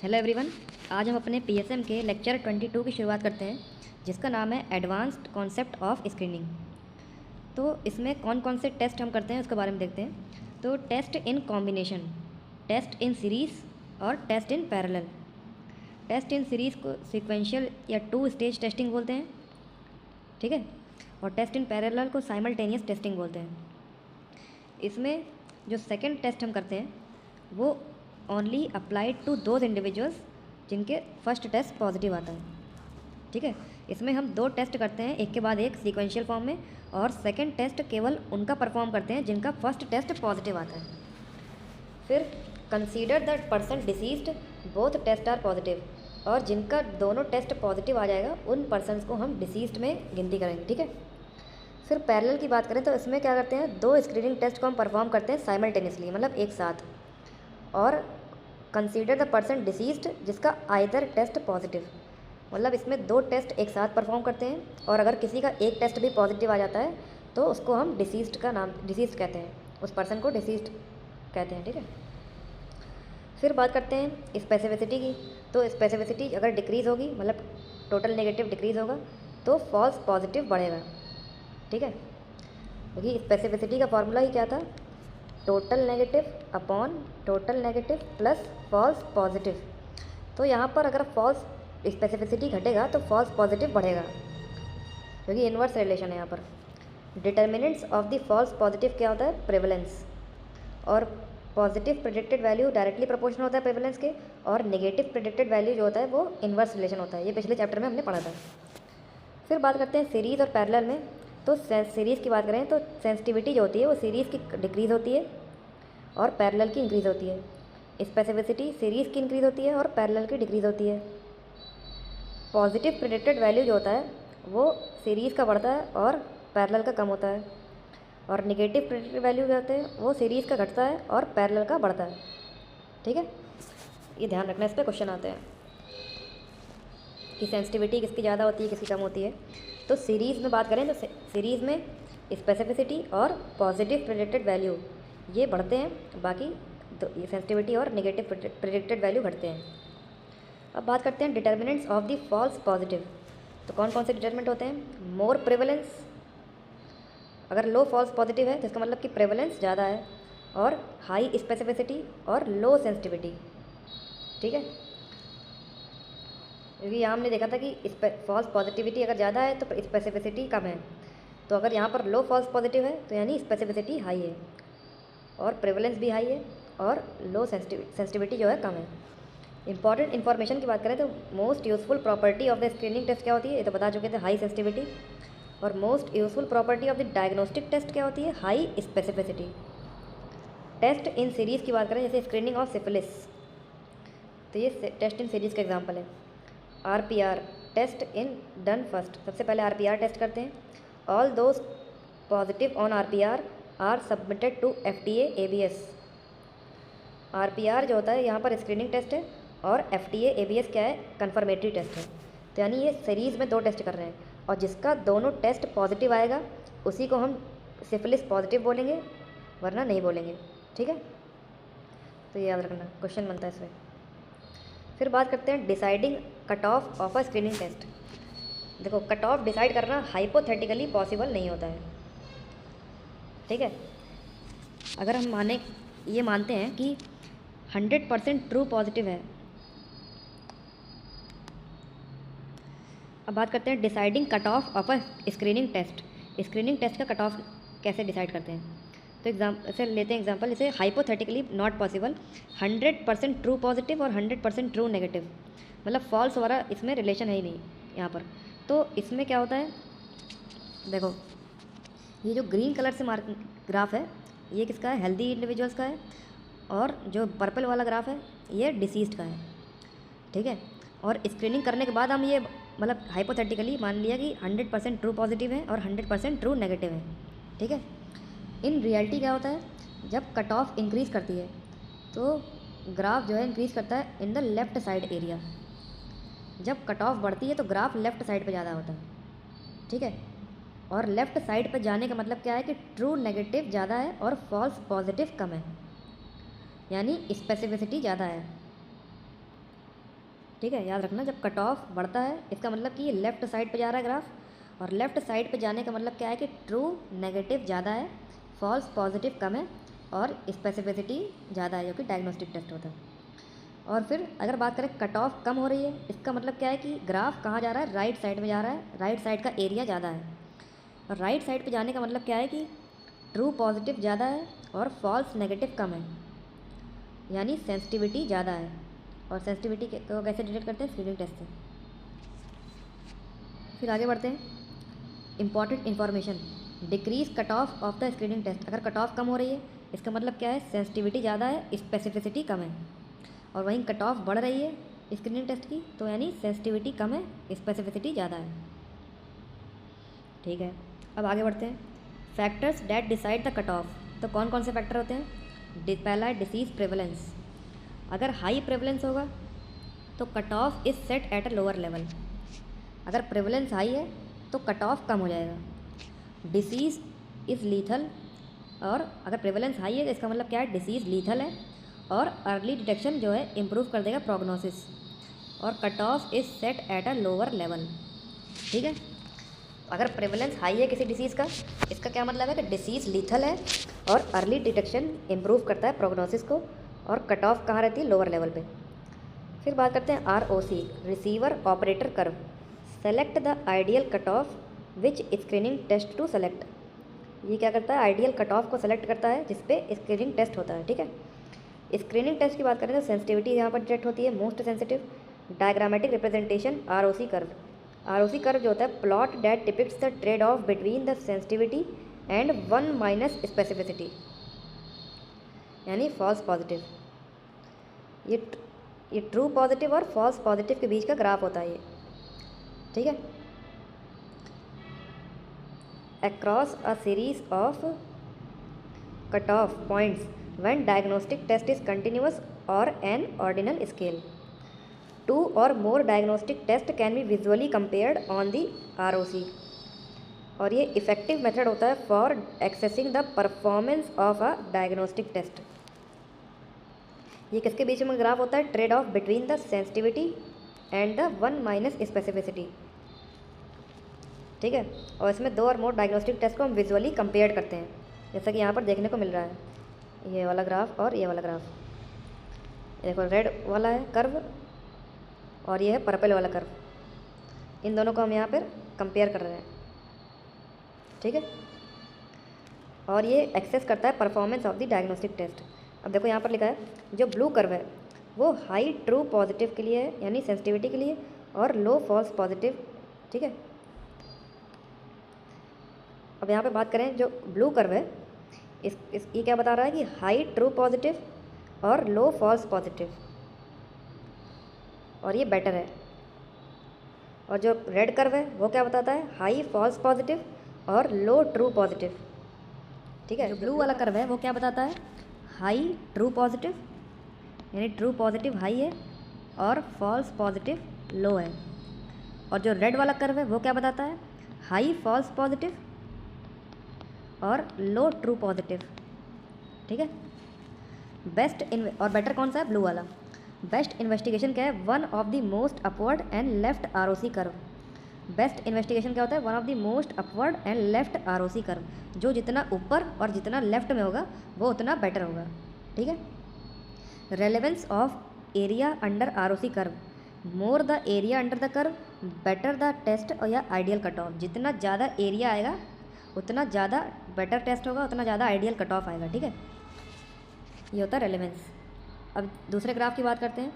Hello everyone. आज हम अपने पीएसएम के लेक्चर 22 की शुरुआत करते हैं, जिसका नाम है एडवांस्ड कॉन्सेप्ट ऑफ स्क्रीनिंग। तो इसमें कौन कौन से टेस्ट हम करते हैं उसके बारे में देखते हैं। तो test in combination, test in series और test in parallel. Test in series को सीक्वेंशियल या 2 स्टेज टेस्टिंग बोलते हैं, ठीक है। और टेस्ट इन पैरेलल को साइमल्टेनियस टेस्टिंग बोलते हैं। इसमें जो सेकेंड टेस्ट हम करते हैं वो only applied to those individuals जिनके फर्स्ट टेस्ट पॉजिटिव आता है, ठीक है। इसमें हम 2 टेस्ट करते हैं, एक के बाद एक सीक्वेंशियल फॉर्म में, और सेकंड टेस्ट केवल उनका परफॉर्म करते हैं जिनका फर्स्ट टेस्ट पॉजिटिव आता है। फिर consider the person diseased both test are positive, और जिनका दोनों टेस्ट पॉजिटिव आ जाएगा उन पर्सनस को हम डिसीज्ड में गिनती करेंगे, ठीक है। फिर पैरेलल की बात करें तो इसमें क्या करते हैं, 2 स्क्रीनिंग टेस्ट को हम परफॉर्म करते हैं साइमल्टेनियसली, मतलब एक साथ। और कंसीडर द पर्सन डिसीज्ड जिसका आइदर टेस्ट पॉजिटिव, मतलब इसमें 2 टेस्ट एक साथ परफॉर्म करते हैं, और अगर किसी का एक टेस्ट भी पॉजिटिव आ जाता है तो उसको हम डिसीज्ड का नाम डिसीज्ड कहते हैं, उस पर्सन को डिसीज्ड कहते हैं, ठीक है। फिर बात करते हैं स्पेसिफिसिटी की। तो स्पेसिफिसिटी अगर डिक्रीज़ होगी, मतलब टोटल नेगेटिव डिक्रीज़ होगा, तो फॉल्स पॉजिटिव बढ़ेगा, ठीक है। क्योंकि स्पेसिफिसिटी का फॉर्मूला ही क्या था, total negative upon total negative plus false positive. तो यहाँ पर अगर फॉल्स स्पेसिफिसिटी घटेगा तो फॉल्स पॉजिटिव बढ़ेगा, क्योंकि इन्वर्स रिलेशन है यहाँ पर। Determinants of the false positive क्या होता है, प्रेवलेंस। और positive predicted value directly proportional होता है प्रेवलेंस के, और नेगेटिव प्रेडिक्टेड वैल्यू जो होता है वो इन्वर्स रिलेशन होता है। ये पिछले चैप्टर में हमने पढ़ा था। फिर बात करते हैं सीरीज़ और पैरेलल में। तो सीरीज़ की बात करें तो सेंसिटिविटी जो होती है वो सीरीज़ की डिक्रीज़ होती है और पैरेलल की इंक्रीज़ होती है। स्पेसिफिसिटी सीरीज़ की इंक्रीज़ होती है और पैरेलल की डिक्रीज़ होती है। पॉजिटिव प्रेडिक्टेड वैल्यू जो होता है वो सीरीज़ का बढ़ता है और पैरेलल का कम होता है। और नेगेटिव प्रेडिक्टेड वैल्यू जो होते हैं वो सीरीज़ का घटता है और पैरेलल का बढ़ता है, ठीक है। ये ध्यान रखना, इस पर क्वेश्चन आते हैं कि सेंसिटिविटी किसकी ज़्यादा होती है, किसकी कम होती है। तो सीरीज़ में बात करें तो सीरीज़ में स्पेसिफिसिटी और पॉजिटिव प्रेडिक्टेड वैल्यू ये बढ़ते हैं, बाकी ये सेंसिटिविटी और नेगेटिव प्रेडिक्टेड वैल्यू घटते हैं। अब बात करते हैं determinants of the false positive. तो कौन कौन से डिटर्मिनेंट होते हैं, मोर प्रेवलेंस। अगर लो फॉल्स पॉजिटिव है तो इसका मतलब कि प्रेवलेंस ज़्यादा है, और हाई स्पेसिफिसिटी और लो सेंसिटिविटी, ठीक है। क्योंकि यहाँ हमने देखा था कि फॉल्स पॉजिटिविटी अगर ज़्यादा है तो स्पेसिफिसिटी कम है। तो अगर यहाँ पर लो फॉल्स पॉजिटिव है तो यानी स्पेसिफिसिटी हाई है और प्रेवलेंस भी हाई है, और लो सेंसिटिविटी जो है कम है। इंपॉर्टेंट इन्फॉर्मेशन की बात करें तो most useful property of the screening test क्या होती है, ये तो बता चुके थे, हाई सेंसिटिविटी। और most useful property of the diagnostic test क्या होती है, high specificity. Test in series की बात करें जैसे स्क्रीनिंग ऑफ सिफिलिस, तो ये टेस्ट इन सीरीज़ का एग्जाम्पल है। RPR test in done first, सबसे पहले RPR टेस्ट करते हैं। All those positive on RPR are submitted to FDA ABS। RPR जो होता है यहाँ पर स्क्रीनिंग टेस्ट है, और FDA ABS क्या है, कन्फर्मेटरी टेस्ट है। तो यानी ये सीरीज़ में 2 टेस्ट कर रहे हैं, और जिसका दोनों टेस्ट पॉजिटिव आएगा उसी को हम सिफिलिस पॉजिटिव बोलेंगे, वरना नहीं बोलेंगे, ठीक है। तो ये याद रखना, क्वेश्चन बनता है इसमें। फिर बात करते हैं deciding cut off a screening test. देखो, कट ऑफ डिसाइड करना हाइपोथेटिकली पॉसिबल नहीं होता है, ठीक है। अगर हम ये मानते हैं कि 100% ट्रू पॉजिटिव है। अब बात करते हैं deciding cut off a screening test. Screening test का कट ऑफ कैसे डिसाइड करते हैं, तो ऐसे लेते हैं एग्जांपल, जैसे hypothetically not possible 100% true positive और 100% ट्रू नेगेटिव, मतलब फॉल्स वाला इसमें रिलेशन है ही नहीं यहाँ पर। तो इसमें क्या होता है, देखो ये जो ग्रीन कलर से मार्क ग्राफ है ये किसका है, हेल्दी इंडिविजुअल्स का है, और जो पर्पल वाला ग्राफ है ये डिसीज्ड का है, ठीक है। और स्क्रीनिंग करने के बाद हम ये मतलब हाइपोथेटिकली मान लिया कि 100% ट्रू पॉजिटिव है और 100% ट्रू नेगेटिव है, ठीक है। इन रियलिटी क्या होता है, जब कट ऑफ इंक्रीज़ करती है तो ग्राफ जो है इंक्रीज़ करता है in the left side area. जब कट ऑफ बढ़ती है तो ग्राफ लेफ़्ट साइड पे ज़्यादा होता है, ठीक है। और लेफ़्ट साइड पे जाने का मतलब क्या है कि ट्रू नेगेटिव ज़्यादा है और फॉल्स पॉजिटिव कम है, यानी स्पेसिफिसिटी ज़्यादा है। ठीक है, याद रखना जब कट ऑफ बढ़ता है इसका मतलब कि ये लेफ़्ट साइड पे जा रहा है ग्राफ, और लेफ़्ट साइड पे जाने का मतलब क्या है कि ट्रू नेगेटिव ज़्यादा है, फॉल्स पॉजिटिव कम है और स्पेसिफिसिटी ज़्यादा है, जो कि डायग्नोस्टिक टेस्ट होता है। और फिर अगर बात करें कट ऑफ कम हो रही है, इसका मतलब क्या है कि ग्राफ कहाँ जा रहा है, राइट साइड में जा रहा है, राइट साइड का एरिया ज़्यादा है। और राइट साइड पे जाने का मतलब क्या है कि ट्रू पॉजिटिव ज़्यादा है और फॉल्स नेगेटिव कम है, यानी सेंसिटिविटी ज़्यादा है। और सेंसिटिविटी को कैसे डिटेक्ट करते हैं, स्क्रीनिंग टेस्ट से। फिर आगे बढ़ते हैं, important information, decrease cut off the screening test. अगर कट ऑफ कम हो रही है इसका मतलब क्या है, सेंसिटिविटी ज़्यादा है, स्पेसिफिसिटी कम है। और वहीं कट ऑफ बढ़ रही है स्क्रीनिंग टेस्ट की, तो यानी सेंसिटिविटी कम है, स्पेसिफिसिटी ज़्यादा है। ठीक है, अब आगे बढ़ते हैं, factors that decide the cut of. तो कौन कौन से फैक्टर होते हैं, पहला है डिसीज़ प्रेवलेंस। अगर हाई प्रेवलेंस होगा तो cut off is set at a lower level. अगर प्रेवलेंस हाई है तो कट ऑफ कम हो जाएगा। डिसीज़ इज़ लीथल, और अगर प्रेवलेंस हाई है तो इसका मतलब क्या है, डिसीज़ लीथल है और अर्ली डिटेक्शन जो है इम्प्रूव कर देगा प्रोग्नोसिस। और cut off is set at a lower level. ठीक है, अगर प्रेवलेंस हाई है किसी डिसीज़ का, इसका क्या मतलब है कि डिसीज़ लीथल है और अर्ली डिटेक्शन इम्प्रूव करता है प्रोग्नोसिस को, और कट ऑफ कहाँ रहती है, लोअर लेवल पे। फिर बात करते हैं ROC, receiver operator curve. Select the ideal cut off which screening test to select. ये क्या करता है, आइडियल कट ऑफ को सेलेक्ट करता है जिस पे स्क्रीनिंग टेस्ट होता है। ठीक है, स्क्रीनिंग टेस्ट की बात करें तो सेंसिटिविटी यहाँ पर डिटेक्ट होती है, most sensitive. Diagrammatic representation ROC curve. ROC curve जो होता है, plot that depicts the trade off between the sensitivity and 1 minus specificity, यानी फॉल्स पॉजिटिव। ये ट्रू पॉजिटिव और फॉल्स पॉजिटिव के बीच का ग्राफ होता है ये। ठीक है, across a series of cut off points when diagnostic test is continuous और an ordinal scale. 2 or more diagnostic test can be visually compared on the ROC। और ये इफेक्टिव मेथड होता है for accessing the performance of a diagnostic test. ये किसके बीच में graph होता है, trade off between the sensitivity and the 1 minus specificity. ठीक है, और इसमें 2 और मोर डायग्नोस्टिक टेस्ट को हम विजुअली कंपेयर करते हैं, जैसा कि यहाँ पर देखने को मिल रहा है, ये वाला ग्राफ और ये वाला ग्राफ। देखो रेड वाला है कर्व और ये है पर्पल वाला कर्व, इन दोनों को हम यहाँ पर कंपेयर कर रहे हैं। ठीक है, और ये एक्सेस करता है performance of the diagnostic test. अब देखो यहाँ पर लिखा है, जो ब्लू कर्व है वो हाई ट्रू पॉजिटिव के लिए है, यानी सेंसिटिविटी के लिए, और लो फॉल्स पॉजिटिव। ठीक है, अब यहाँ पे बात करें जो ब्लू कर्व है, ये क्या बता रहा है कि हाई ट्रू पॉजिटिव और लो फॉल्स पॉजिटिव, और ये बेटर है। और जो रेड कर्व है वो क्या बताता है, हाई फॉल्स पॉजिटिव और लो ट्रू पॉजिटिव। ठीक है, जो ब्लू वाला कर्व है वो क्या बताता है, हाई ट्रू पॉजिटिव, यानी ट्रू पॉजिटिव हाई है और फॉल्स पॉजिटिव लो है। और जो रेड वाला कर्व है वो क्या बताता है, हाई फॉल्स पॉजिटिव और लो ट्रू पॉजिटिव। ठीक है, बेस्ट और बेटर कौन सा है, ब्लू वाला। बेस्ट इन्वेस्टिगेशन क्या है, one of the most upward and left ROC curve. Best investigation क्या होता है, one of the most upward and left ROC curve. जो जितना ऊपर और जितना लेफ्ट में होगा वो उतना बेटर होगा। ठीक है, relevance of area under ROC curve, more the area under the curve better the test और या आइडियल कट ऑफ। जितना ज़्यादा एरिया आएगा उतना ज़्यादा बेटर टेस्ट होगा, उतना ज़्यादा आइडियल कट ऑफ आएगा। ठीक है, ये होता है रेलेवेंस। अब दूसरे ग्राफ की बात करते हैं,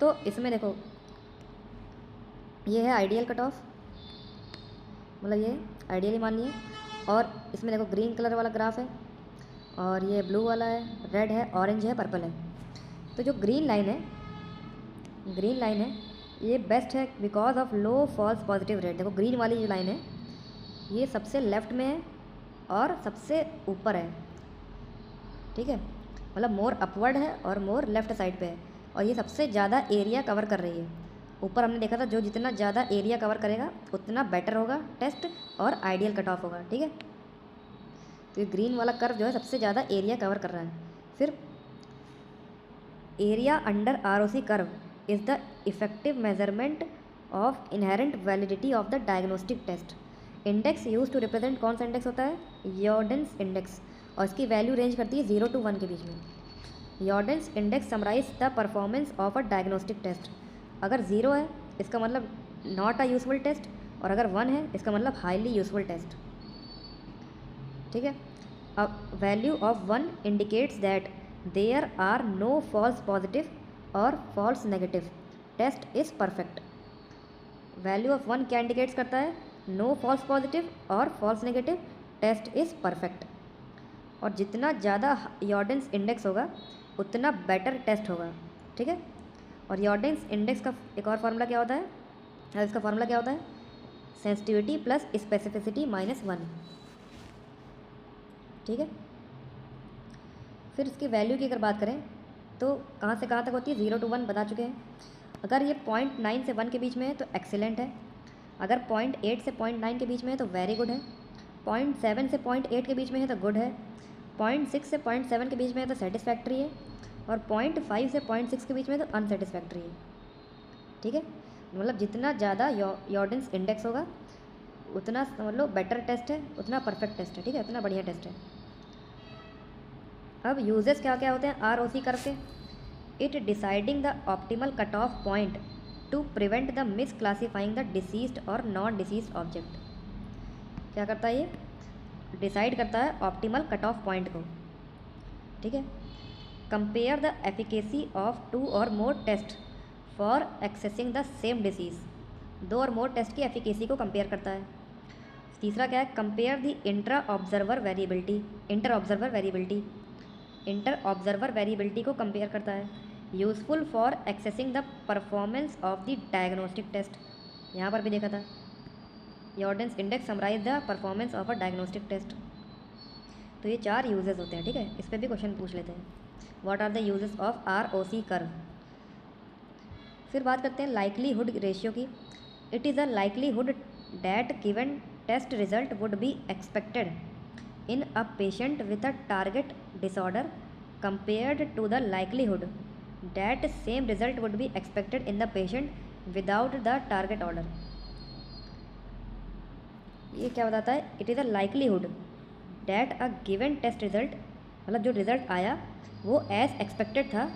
तो इसमें देखो ये है आइडियल कट ऑफ, मतलब ये आइडियली मानिए। और इसमें देखो ग्रीन कलर वाला ग्राफ है, और ये ब्लू वाला है, रेड है, ऑरेंज है, पर्पल है। तो जो ग्रीन लाइन है ये बेस्ट है because of low false positive rate. देखो ग्रीन वाली जो लाइन है ये सबसे लेफ्ट में है और सबसे ऊपर है। ठीक है, मतलब मोर अपवर्ड है और मोर लेफ्ट साइड पे है, और ये सबसे ज़्यादा एरिया कवर कर रही है। ऊपर हमने देखा था जो जितना ज़्यादा एरिया कवर करेगा उतना बेटर होगा टेस्ट और आइडियल कट ऑफ होगा। ठीक है, तो ये ग्रीन वाला कर्व जो है सबसे ज़्यादा एरिया कवर कर रहा है। फिर area under ROC curve is the effective measurement of inherent validity of the diagnostic test. Index use to represent कौन सा इंडेक्स होता है? यॉर्डेंस इंडेक्स, और इसकी वैल्यू रेंज करती है 0 to 1 के बीच में। Youden's index summarise the performance of a diagnostic test. अगर 0 है इसका मतलब नॉट अ यूजफुल टेस्ट, और अगर 1 है इसका मतलब हाईली यूजफुल टेस्ट। ठीक है। अब value of 1 indicates that there are no false positive और false negative, test is perfect. Value of 1 क्या इंडिकेट्स करता है? नो फॉल्स पॉजिटिव और false negative, test is perfect. और जितना ज़्यादा यॉर्डेंस इंडेक्स होगा उतना बेटर टेस्ट होगा। ठीक है। और यॉर्डेंस इंडेक्स का एक और फार्मूला क्या होता है? इसका फार्मूला क्या होता है? Sensitivity plus specificity -1। ठीक है। फिर इसकी वैल्यू की अगर बात करें तो कहाँ से कहाँ तक होती है? 0 to 1 बता चुके हैं। अगर ये 0.9 से 1 के बीच में है तो एक्सीलेंट है, अगर 0.8 से 0.9 के बीच में है तो वेरी गुड है, 0.7 से 0.8 के बीच में है तो गुड है, 0.6 से 0.7 के बीच में है तो सेटिस्फैक्ट्री है, और 0.5 से 0.6 के बीच में तो अनसेटिस्फैक्ट्री है। ठीक है। मतलब जितना ज़्यादा यॉर्डेंस इंडेक्स होगा उतना समझ लो बेटर टेस्ट है, उतना परफेक्ट टेस्ट है। ठीक है, उतना बढ़िया टेस्ट है। अब यूजेस क्या क्या होते हैं ROC कर्व के? It deciding the optimal cut off point two prevent the miss classifying the deceased और नॉन डिसीज्ड ऑब्जेक्ट। क्या करता है ये? डिसाइड करता है ऑप्टिमल कट ऑफ पॉइंट को। ठीक है। कंपेयर द एफिकेसी ऑफ 2 और more test for accessing the same disease. 2 और मोर टेस्ट की एफिकेसी को कंपेयर करता है। तीसरा क्या है? Compare the inter observer variability को कंपेयर करता है। Useful for accessing the performance of the diagnostic test. यहाँ पर भी देखा था Youden's index summarise the performance of a diagnostic test. तो ये 4 यूजेस होते हैं। ठीक है, इस पर भी क्वेश्चन पूछ लेते हैं। What are the uses of ROC curve. फिर बात करते हैं लाइकलीहुड रेशियो की। It is a likelihood that given test result would be expected in a patient with a target disorder compared to the likelihood that same result would be expected in the patient without the target order। ये क्या बताता है? It is a likelihood that a given test result, मतलब जो result आया वो as expected था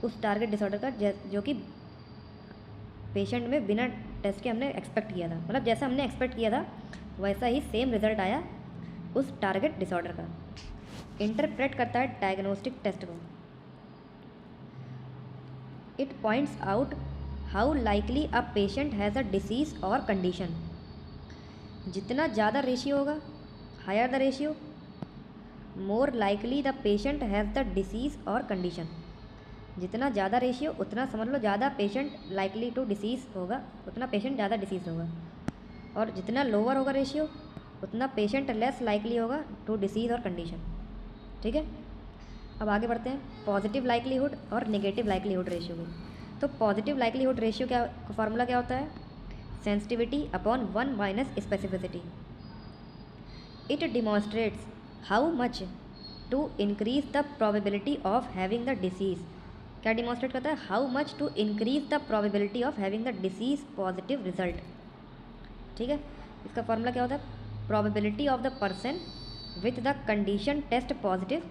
उस टारगेट डिसऑर्डर का, जो कि पेशेंट में बिना टेस्ट के हमने एक्सपेक्ट किया था। मतलब जैसा हमने एक्सपेक्ट किया था वैसा ही सेम रिजल्ट आया उस टारगेट डिसऑर्डर का। इंटरप्रेट करता है डायग्नोस्टिक टेस्ट को। It points out how likely a patient has a disease और कंडीशन। जितना ज़्यादा रेशियो होगा, higher the ratio, more likely the patient has the disease और कंडीशन। जितना ज़्यादा रेशियो उतना समझ लो ज़्यादा पेशेंट लाइकली टू डिसीज़ होगा, उतना पेशेंट ज़्यादा डिसीज़ होगा। और जितना लोअर होगा रेशियो उतना पेशेंट लेस लाइकली होगा टू डिसीज़ और कंडीशन। ठीक है। अब आगे बढ़ते हैं पॉजिटिव लाइकलीहुड और नेगेटिव लाइकलीहुड रेशियो में। तो पॉजिटिव लाइकलीहुड रेशियो क्या फार्मूला क्या होता है? Sensitivity upon 1 minus specificity. It demonstrates how much to increase the probability of having the disease. क्या डिमॉन्स्ट्रेट करता है? How much to increase the probability of having the disease positive result. ठीक है। इसका फार्मूला क्या होता है? probability of the person with the condition test positive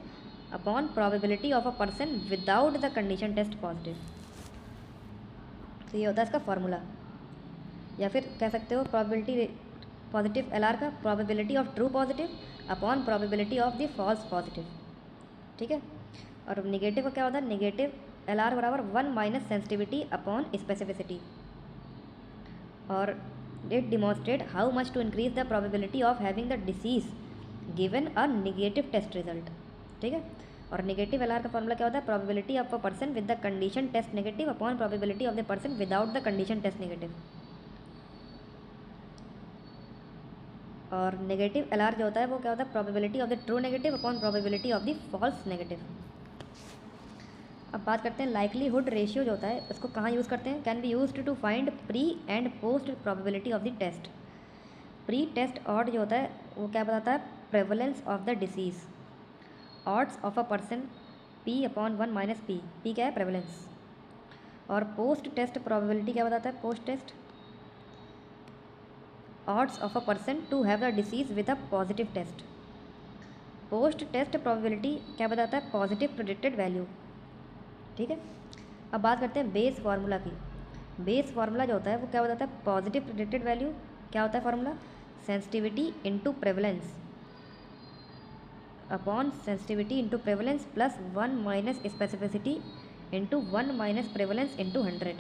upon probability of a person without the condition test positive। तो ये होता है इसका फार्मूला। या फिर कह सकते हो प्रोबेबिलिटी पॉजिटिव LR का probability of true positive upon probability of the false positive. ठीक है। और निगेटिव का क्या होता है? निगेटिव LR बराबर 1 माइनस सेंसिटिविटी अपॉन स्पेसिफिसिटी। और it demonstrate how much to increase the probability of having the disease given a negative test result। ठीक है। और नेगेटिव LR का फॉर्मूला क्या होता है? Probability of a person with the condition test negative upon probability of the person without the condition test negative. और negative LR जो होता है वो क्या होता है? Probability of the true negative upon probability of the false negative. अब बात करते हैं लाइकलीहुड रेशियो जो होता है उसको कहाँ यूज़ करते हैं? Can be used to find pre and post probability of the test. Pre test odd जो होता है वो क्या बताता है? Prevalence of the disease. Odds of a person P/1 - P। P क्या है? प्रेवलेंस। और पोस्ट टेस्ट प्रोबेबिलिटी क्या बताता है? Post test odds of a person to have the disease with a positive test. Post test probability क्या बताता है? Positive predicted value. ठीक है, अब बात करते हैं बेस फार्मूला की। बेस फार्मूला जो होता है वो क्या बताता है? पॉजिटिव प्रेडिक्टेड वैल्यू क्या होता है formula? Sensitivity into prevalence upon sensitivity into prevalence plus 1 minus specificity into 1 minus prevalence into 100।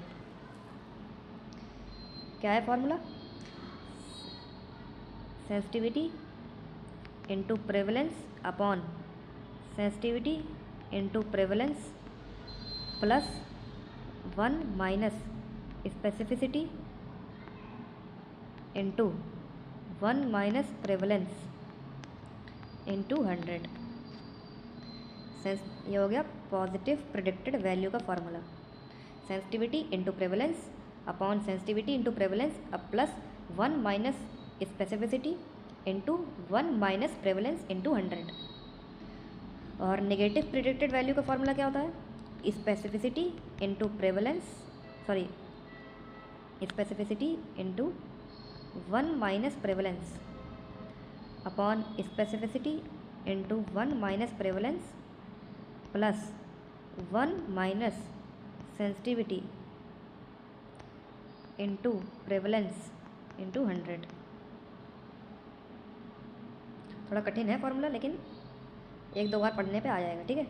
क्या है formula? Sensitivity into prevalence upon sensitivity into prevalence plus 1 minus specificity into 1 minus prevalence into 100। ये हो गया positive predicted value का formula. Sensitivity into prevalence upon sensitivity into prevalence अब plus 1 minus specificity into 1 minus prevalence into 100। और negative predicted value का formula क्या होता है? Specificity into prevalence specificity into 1 minus prevalence upon specificity into 1 minus prevalence plus 1 minus sensitivity into prevalence into 100। थोड़ा कठिन है formula, लेकिन एक दो बार पढ़ने पे आ जाएगा। ठीक है,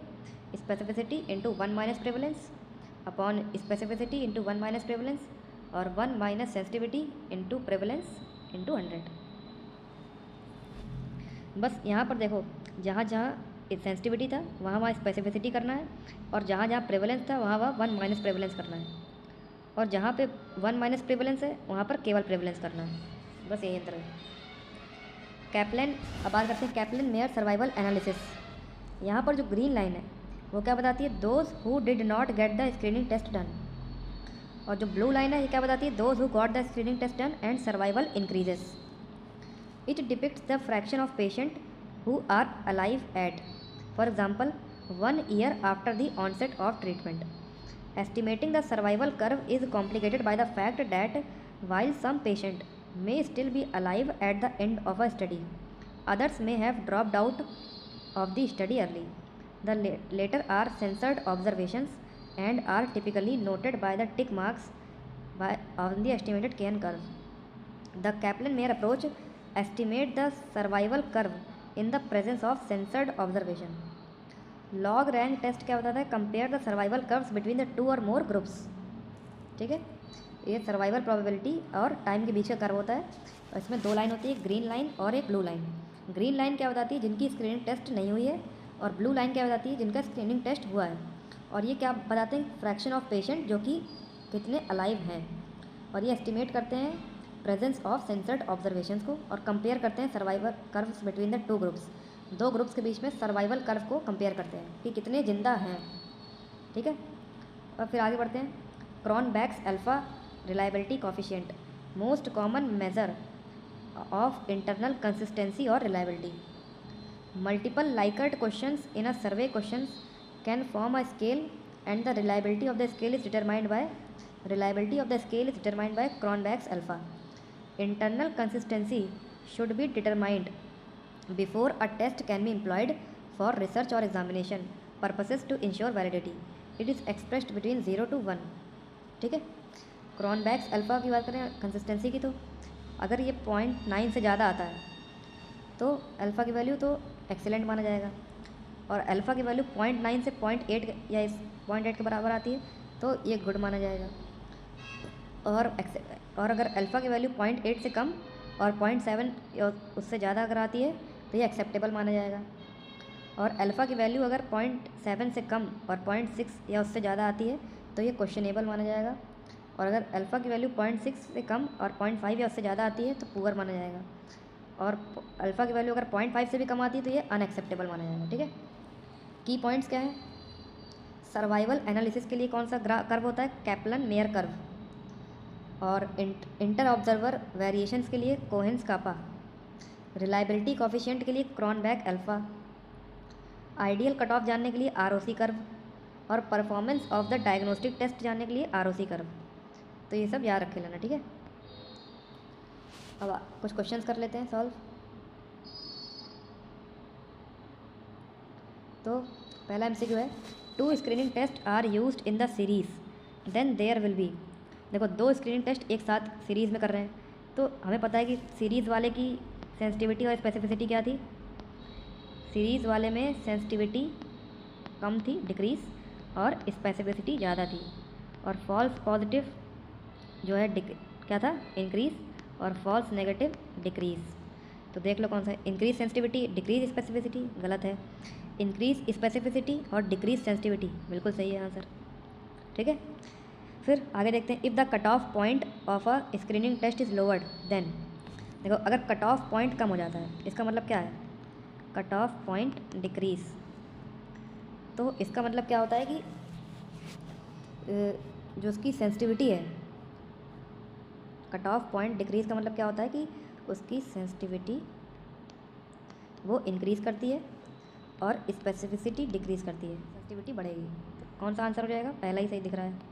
specificity into 1 minus prevalence upon specificity into 1 minus prevalence और 1 minus sensitivity into prevalence into 100। बस यहाँ पर देखो, जहाँ जहाँ सेंसिटिविटी था वहाँ वहाँ स्पेसिफिसिटी करना है, और जहाँ जहाँ प्रेवलेंस था वहाँ वहाँ 1 माइनस प्रेवलेंस करना है, और जहाँ पे 1 माइनस प्रेवलेंस है वहाँ पर केवल प्रेवलेंस करना है। बस यही अंतर है। कैप्लन, अब बात करते हैं कैप्लन मेयर सर्वाइवल एनालिसिस। यहाँ पर जो ग्रीन लाइन है वो क्या बताती है? Those who did not get the screening test done. और जो ब्लू लाइन है ये क्या बताती है? Those who got the screening test done and survival increases. It depicts the fraction of patients who are alive at, for example, 1 year after the onset of treatment. Estimating the survival curve is complicated by the fact that while some patients may still be alive at the end of a study, others may have dropped out of the study early. The latter are censored observations and are typically noted by the tick marks on the estimated Kn curve. The Kaplan-Meier approach estimate the survival curve in the presence of censored observation. Log rank test क्या बताता है? Compare the survival curves between the 2 और मोर groups. ठीक है, ये survival probability और time के बीच का कर्व होता है, और इसमें दो लाइन होती है, ग्रीन लाइन और एक ब्लू लाइन। ग्रीन लाइन क्या बताती है? जिनकी स्क्रीनिंग टेस्ट नहीं हुई है, और ब्लू लाइन क्या बताती है? जिनका स्क्रीनिंग टेस्ट हुआ है। और ये क्या बताते हैं? फ्रैक्शन ऑफ पेशेंट जो कि कितने अलाइव हैं, और ये एस्टिमेट करते हैं प्रेजेंस ऑफ सेंसर्ड ऑब्जर्वेशंस को, और कंपेयर करते हैं survival curves between the 2 groups. 2 groups के बीच में सर्वाइवल कर्व को कंपेयर करते हैं कि कितने जिंदा हैं। ठीक है, और फिर आगे बढ़ते हैं। Cronbach's alpha reliability coefficient, most common measure of internal consistency और reliability. Multiple Likert questions in a survey questions can form a scale and the reliability of the scale is determined by Cronbach's alpha. Internal consistency should be determined before a test can be employed for research or examination purposes to ensure validity. It is expressed between 0 to 1. ठीक है, Cronbach's alpha की बात करें consistency की, तो अगर ये 0.9 से ज़्यादा आता है तो अल्फ़ा की वैल्यू तो एक्सीलेंट माना जाएगा, और अल्फ़ा की वैल्यू 0.9 से 0.8 या इस 0.8 के बराबर आती है तो ये गुड माना जाएगा। और अगर अल्फ़ा की वैल्यू 0.8 से कम और 0.7 या उससे ज़्यादा अगर आती है तो ये एक्सेप्टेबल माना जाएगा। और अल्फ़ा की वैल्यू अगर 0.7 से कम और 0.6 या उससे ज़्यादा आती है तो ये क्वेश्चनेबल माना जाएगा। और अगर अल्फ़ा की वैल्यू 0.6 से कम और 0.5 या उससे ज़्यादा आती है तो पुअर माना जाएगा। और अल्फ़ा की वैल्यू अगर 0.5 से भी कम आती है तो ये अनएक्सेप्टेबल माना जाएगा। ठीक है, की पॉइंट्स क्या है? सर्वाइवल एनालिसिस के लिए कौन सा कर्व होता है? Kaplan Meier curve. और इंटर ऑब्जर्वर वेरिएशंस के लिए कोहेन्स कापा। रिलायबिलिटी कोफिशिएंट के लिए Cronbach alpha. Ideal cut off जानने के लिए आरओसी कर्व। और performance of the diagnostic test जानने के लिए ROC कर्व। तो ये सब याद रखे लेना, ठीक है। अब कुछ क्वेश्चंस कर लेते हैं सॉल्व। तो पहला MCQ है, 2 screening test are used in the series then there will be. देखो 2 स्क्रीनिंग टेस्ट एक साथ सीरीज़ में कर रहे हैं, तो हमें पता है कि सीरीज़ वाले की सेंसिटिविटी और स्पेसिफिसिटी क्या थी। सीरीज़ वाले में सेंसिटिविटी कम थी, डिक्रीज़, और स्पेसिफिसिटी ज़्यादा थी। और फॉल्स पॉजिटिव जो है क्या था, इंक्रीज़, और फॉल्स नेगेटिव डिक्रीज़। तो देख लो कौन सा है, इंक्रीज सेंसिटिविटी डिक्रीज स्पेसिफिसिटी, गलत है। इंक्रीज स्पेसिफिसिटी और डिक्रीज सेंसिटिविटी बिल्कुल सही है आंसर, ठीक है। फिर आगे देखते हैं, if the cut off point of a screening test is lowered then. देखो अगर कट ऑफ पॉइंट कम हो जाता है, इसका मतलब क्या है, कट ऑफ पॉइंट डिक्रीज। तो इसका मतलब क्या होता है कि जो उसकी सेंसिटिविटी है, कट ऑफ पॉइंट डिक्रीज़ का मतलब क्या होता है कि उसकी सेंसिटिविटी वो इंक्रीज़ करती है और स्पेसिफिसिटी डिक्रीज़ करती है, सेंसिटिविटी बढ़ेगी। कौन सा आंसर हो जाएगा, पहला ही सही दिख रहा है।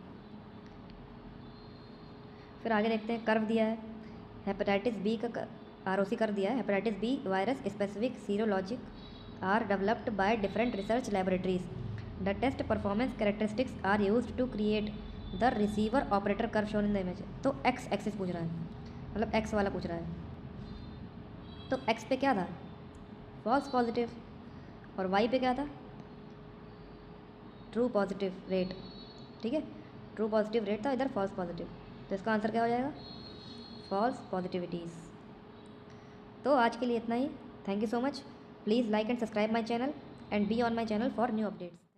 फिर आगे देखते हैं, कर्व दिया है, हेपेटाइटिस बी का ROC कर्व दिया है। Hepatitis B virus specific serologic are developed by different research laboratories. The test performance characteristics are used to create the receiver operator curve shown in the image. तो X axis पूछ रहा है, मतलब x वाला पूछ रहा है। तो एक्स पे क्या था, फॉल्स पॉजिटिव, और वाई पे क्या था, ट्रू पॉजिटिव रेट, ठीक है। ट्रू पॉजिटिव रेट था, इधर फॉल्स पॉजिटिव। तो इसका आंसर क्या हो जाएगा, फॉल्स पॉजिटिविटीज़। तो आज के लिए इतना ही। Thank you so much. Please like and subscribe my channel and be on my channel for new updates.